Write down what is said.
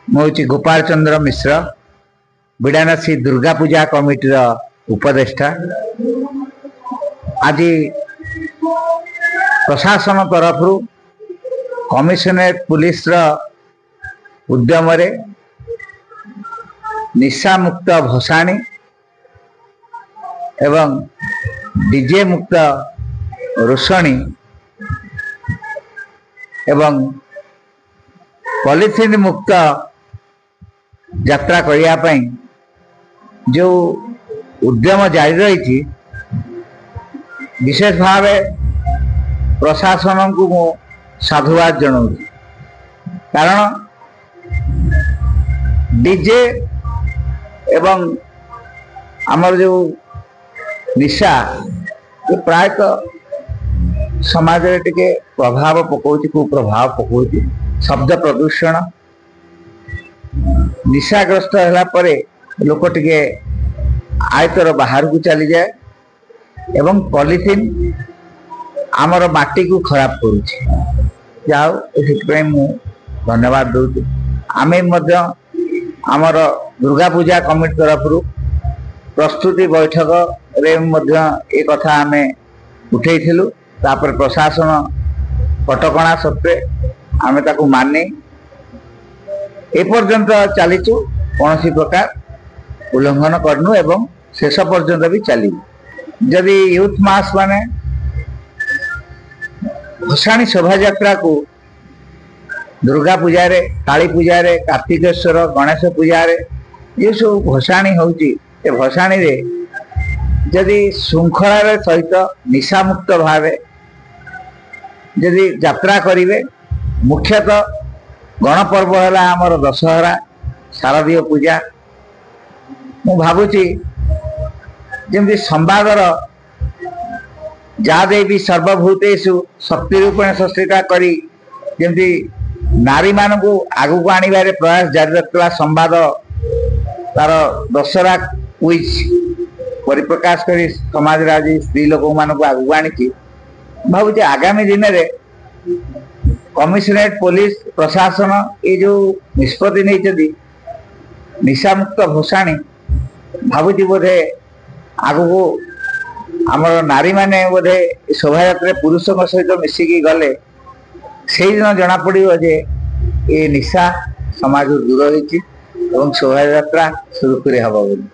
मुझे गोपाल चंद्र मिश्र बिड़ानासी दुर्गा पूजा कमिटीर उपदेष्टा। आज प्रशासन तरफ कमिशनरेट पुलिस उद्यम निशा मुक्त भसाणी एवं डीजे मुक्त रोषणी एवं पॉलिथिन मुक्त यात्रा करने जो उद्यम जारी रही विशेष भाव प्रशासन को मु साधुवाद जनाऊँ। कारण डीजे एवं आमर जो निशा ये प्रायतः समाज रे टिके प्रभाव पकाउछि, कुप्रभाव पकाउछि। शब्द प्रदूषण निशाग्रस्त होला परे लोक टिके आयतर बाहर को चली जाए एवं पॉलिथिन आमर माटी को खराब करुछि। जाओ एथि मु धन्यवाद दूँ। आमे मध्य आमर दुर्गा पूजा कमिटी तरफ प्रस्तुति बैठक रे मध्य ए कथा आमे उठेइथिलु। तापर प्रशासन कटकणा सत्वे आमे ताकू माने ए पर्यंत चलीचु, कौन सी प्रकार उल्लंघन करनु एवं शेष पर्यंत भी चली। जदि यूथ मास माने भसाणी शोभा यात्रा को दुर्गा पूजा रे, काली पूजा रे, कार्तिकेश्वर गणेश पूजा रे ये सब भसाणी होउची, ए भसाणी रे जदि श्रृंखला रे सहित निशा मुक्त भावे जदि यात्रा करिवे, मुख्यतः गणपर्व है आमर दशहरा, शारदीय पूजा। मु भावुची जमी संवादर जा देवी सर्वभूतेषु शक्ति रूपेण संस्थिता करी जमी नारी मान को आगू को आने प्रयास जारी रखा। संवाद तार दशहरा क्विज परिप्रकाश कर समाज आज स्त्री लोक मान को आगू आनी भावुची आगामी दिन में कमिशनरेट पुलिस प्रशासन ये जो निष्पत्ति नहीं निशा मुक्त भसाणी भावुची बोधे आगु को आमर नारी माने बोधे शोभा यात्रा पुरुषों सहित मिसिकी गले से दिन जना पड़ो जे ये निशा समाज दूर होती शोभा यात्रा सुरुखुरे हम।